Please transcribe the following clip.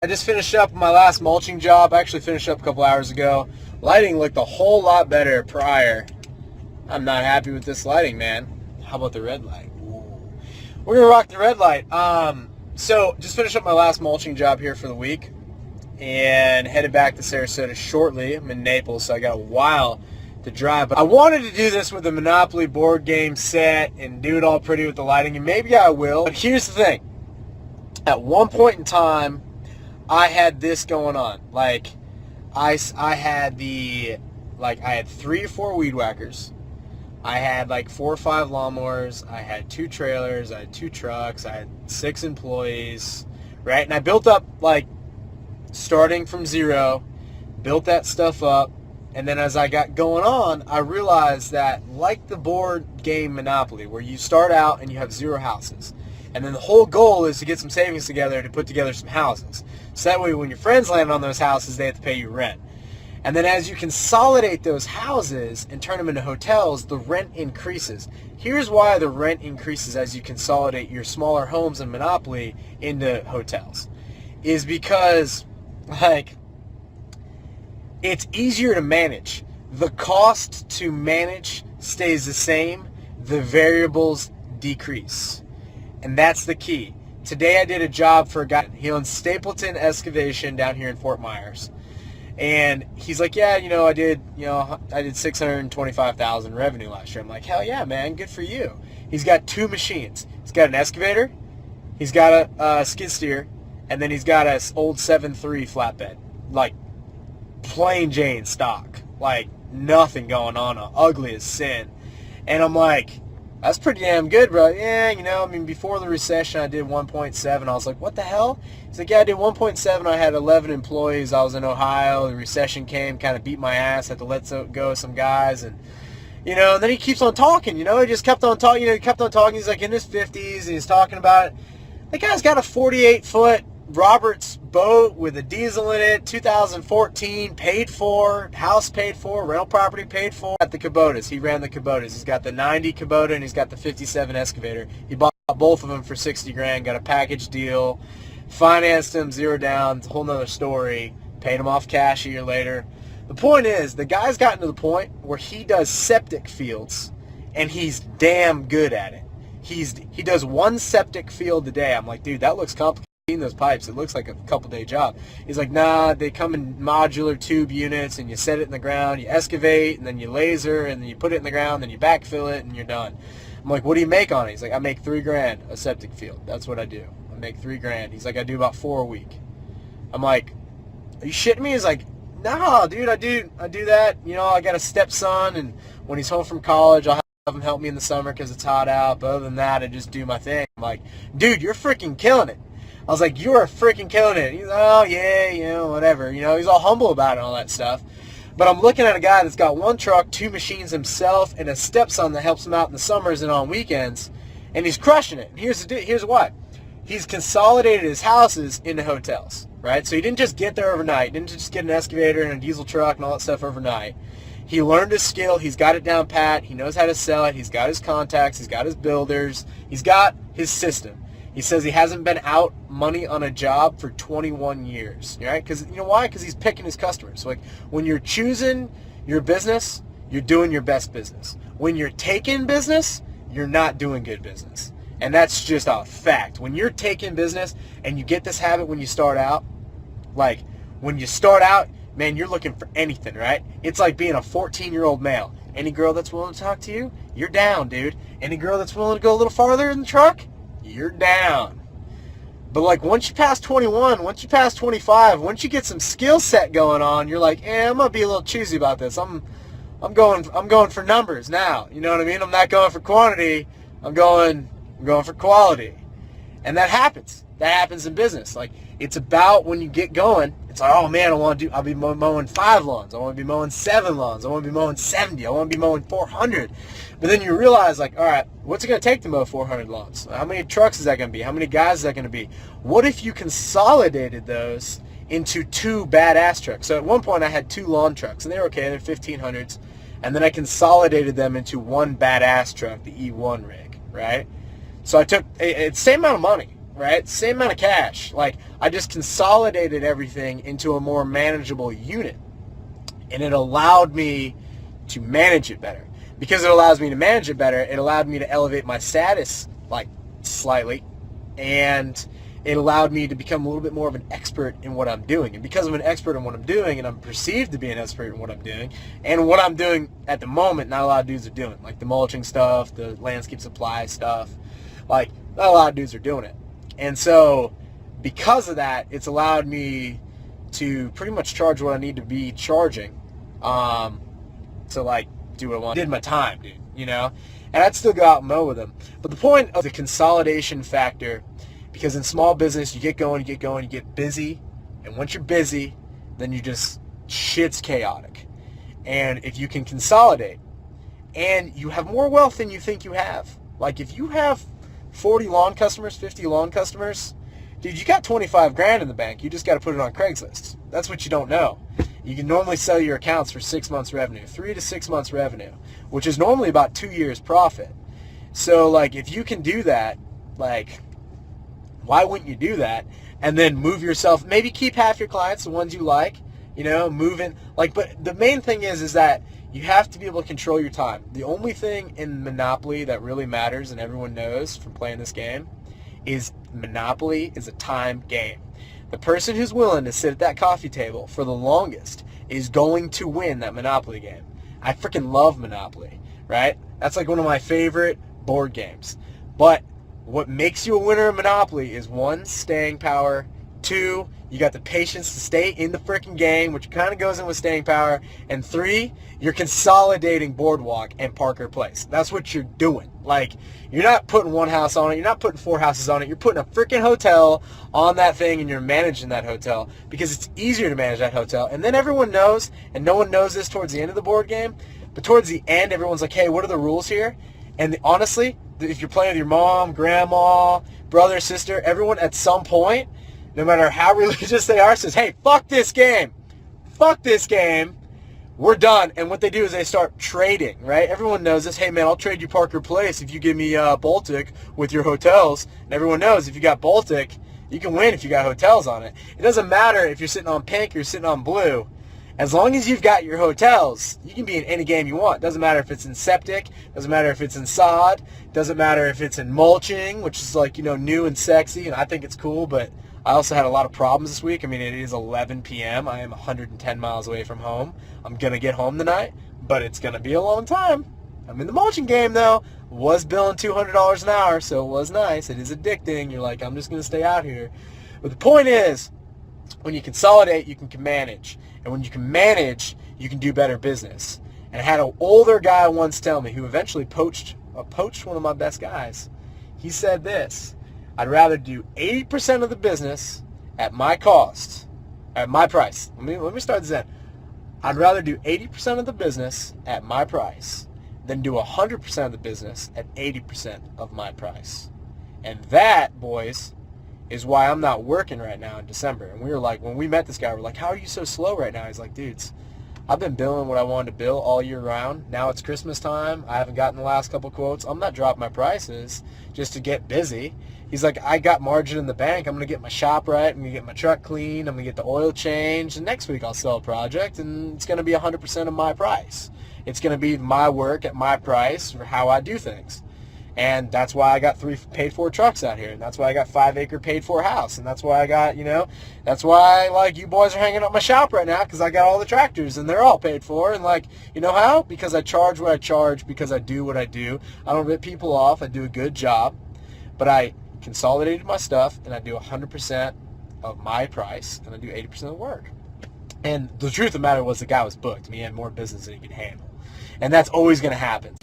I just finished up my last mulching job. I actually finished up a couple hours ago. Lighting looked a whole lot better prior. I'm not happy with this lighting, man. How about the red light? Ooh. We're going to rock the red light. So just finished up my last mulching job here for the week and headed back to Sarasota shortly. I'm in Naples, so I got a while to drive. But I wanted to do this with a Monopoly board game set and do it all pretty with the lighting, and maybe I will. But here's the thing. At one point in time, I had this going on. Like, I had I had 3 or 4 weed whackers. I had like 4 or 5 lawnmowers. I had 2 trailers. I had 2 trucks. I had 6 employees, right? And I built up, like, starting from zero, built that stuff up. And then as I got going on, I realized that, like the board game Monopoly, where you start out and you have 0 houses. And then the whole goal is to get some savings together to put together some houses. So that way when your friends land on those houses, they have to pay you rent. And then as you consolidate those houses and turn them into hotels, the rent increases. Here's why the rent increases as you consolidate your smaller homes in Monopoly into hotels. Is because, like, it's easier to manage. The cost to manage stays the same. The variables decrease. And that's the key. Today I did a job for a guy. He owns Stapleton Excavation down here in Fort Myers. And he's like, yeah, I did 625,000 revenue last year. I'm like, hell yeah, man, good for you. He's got 2 machines. He's got an excavator, he's got a skid steer, and then he's got an old 7.3 flatbed. Like, plain Jane stock. Like, nothing going on, ugly as sin. And I'm like, that's pretty damn good, bro. Yeah, before the recession, I did 1.7. I was like, what the hell? He's like, yeah, I did 1.7. I had 11 employees. I was in Ohio. The recession came, kind of beat my ass. Had to let go of some guys. And, and then he keeps on talking, He just kept on talking. He kept on talking. He's like in his 50s, and he's talking about it. The guy's got a 48-foot Roberts boat with a diesel in it, 2014, paid for, house paid for, rental property paid for. At the Kubotas, he ran the Kubotas. He's got the 90 Kubota and he's got the 57 excavator. He bought both of them for 60 grand, got a package deal, financed them, 0 down. It's a whole nother story. Paid him off cash a year later. The point is, the guy's gotten to the point where he does septic fields and he's damn good at it. He does 1 septic field a day. I'm like, dude, that looks complicated. Those pipes, it looks like a couple-day job. He's like, nah, they come in modular tube units, and you set it in the ground, you excavate, and then you laser, and then you put it in the ground, then you backfill it, and you're done. I'm like, what do you make on it? He's like, I make 3 grand a septic field. That's what I do. I make 3 grand. He's like, I do about 4 a week. I'm like, are you shitting me? He's like, nah, dude, I do that. I got a stepson, and when he's home from college, I'll have him help me in the summer because it's hot out. But other than that, I just do my thing. I'm like, dude, you're freaking killing it. I was like, you are freaking killing it. He's like, oh, yeah, whatever. He's all humble about it and all that stuff. But I'm looking at a guy that's got 1 truck, 2 machines himself, and a stepson that helps him out in the summers and on weekends, and he's crushing it. And here's why. He's consolidated his houses into hotels, right? So he didn't just get there overnight. He didn't just get an excavator and a diesel truck and all that stuff overnight. He learned his skill. He's got it down pat. He knows how to sell it. He's got his contacts. He's got his builders. He's got his system. He says he hasn't been out money on a job for 21 years, right? Because you know why? Because he's picking his customers. So, like, when you're choosing your business, you're doing your best business. When you're taking business, you're not doing good business. And that's just a fact. When you're taking business and you get this habit when you start out, like when you start out, man, you're looking for anything, right? It's like being a 14-year-old male. Any girl that's willing to talk to you, you're down, dude. Any girl that's willing to go a little farther in the truck, you're down. But like once you pass 21, once you pass 25, once you get some skill set going on, you're like, I'm gonna be a little choosy about this. I'm going for numbers now. You know what I mean? I'm not going for quantity. I'm going for quality. And that happens. That happens in business. Like, it's about when you get going, it's like, oh man, I'll be mowing 5 lawns. I want to be mowing 7 lawns. I want to be mowing 70. I want to be mowing 400. But then you realize, like, all right, what's it going to take to mow 400 lawns? How many trucks is that going to be? How many guys is that going to be? What if you consolidated those into 2 badass trucks? So at one point I had 2 lawn trucks, and they were okay. They're 1500s. And then I consolidated them into 1 badass truck, the E1 rig, right? So I took it's the same amount of money. right? Same amount of cash. Like, I just consolidated everything into a more manageable unit. And it allowed me to manage it better. Because it allows me to manage it better, it allowed me to elevate my status, like, slightly. And it allowed me to become a little bit more of an expert in what I'm doing. And because I'm an expert in what I'm doing, and I'm perceived to be an expert in what I'm doing, and what I'm doing at the moment, not a lot of dudes are doing. Like the mulching stuff, the landscape supply stuff. Like, not a lot of dudes are doing it. And so, because of that, it's allowed me to pretty much charge what I need to be charging. To, like, do what I want. Did my time, dude, you know? And I'd still go out and mow with them. But the point of the consolidation factor, because in small business, you get going, you get busy. And once you're busy, then you just, shit's chaotic. And if you can consolidate, and you have more wealth than you think you have. Like, if you have 40 lawn customers, 50 lawn customers, dude, you got 25 grand in the bank. You just got to put it on Craigslist. That's what you don't know. You can normally sell your accounts for 6 months revenue, 3 to 6 months revenue, which is normally about 2 years profit. So, like, if you can do that, like, why wouldn't you do that? And then move yourself, maybe keep half your clients, the ones you like, you know, move in. Like, but the main thing is that you have to be able to control your time. The only thing in Monopoly that really matters, and everyone knows from playing this game, is Monopoly is a time game. The person who's willing to sit at that coffee table for the longest is going to win that Monopoly game. I freaking love Monopoly, right? That's like one of my favorite board games. But what makes you a winner of Monopoly is 1, staying power, 2, you got the patience to stay in the freaking game, which kind of goes in with staying power, and 3, you're consolidating Boardwalk and Parker Place. That's what you're doing. Like, you're not putting one house on it, you're not putting 4 houses on it, you're putting a freaking hotel on that thing, and you're managing that hotel, because it's easier to manage that hotel. And then everyone knows, and no one knows this towards the end of the board game, but towards the end, everyone's like, hey, what are the rules here? And honestly, if you're playing with your mom, grandma, brother, sister, everyone at some point, no matter how religious they are, says, hey, fuck this game. Fuck this game. We're done. And what they do is they start trading, right? Everyone knows this. Hey, man, I'll trade you Parker Place if you give me Baltic with your hotels. And everyone knows if you got Baltic, you can win if you got hotels on it. It doesn't matter if you're sitting on pink or you're sitting on blue. As long as you've got your hotels, you can be in any game you want. Doesn't matter if it's in septic. Doesn't matter if it's in sod. Doesn't matter if it's in mulching, which is like, you know, new and sexy. And I think it's cool, but I also had a lot of problems this week. I mean, it is 11 p.m. I am 110 miles away from home. I'm going to get home tonight, but it's going to be a long time. I'm in the mulching game, though. Was billing $200 an hour, so it was nice. It is addicting. You're like, I'm just going to stay out here. But the point is, when you consolidate, you can manage. And when you can manage, you can do better business. And I had an older guy once tell me, who eventually poached one of my best guys. He said this: I'd rather do 80% of the business at my cost, at my price. Let me start this in. I'd rather do 80% of the business at my price than do 100% of the business at 80% of my price. And that, boys, is why I'm not working right now in December. And we were like, when we met this guy, we're like, how are you so slow right now? He's like, dudes, I've been billing what I wanted to bill all year round. Now it's Christmas time. I haven't gotten the last couple quotes. I'm not dropping my prices just to get busy. He's like, I got margin in the bank. I'm going to get my shop right. I'm going to get my truck clean. I'm going to get the oil changed. And next week I'll sell a project, and it's going to be 100% of my price. It's going to be my work at my price for how I do things. And that's why I got 3 paid-for trucks out here. And that's why I got 5-acre paid-for house. And that's why I got, that's why, like, you boys are hanging out my shop right now, because I got all the tractors, and they're all paid for. And, like, you know how? Because I charge what I charge, because I do what I do. I don't rip people off. I do a good job. But I consolidated my stuff, and I do 100% of my price, and I do 80% of the work. And the truth of the matter was the guy was booked. I mean, he had more business than he could handle. And that's always going to happen.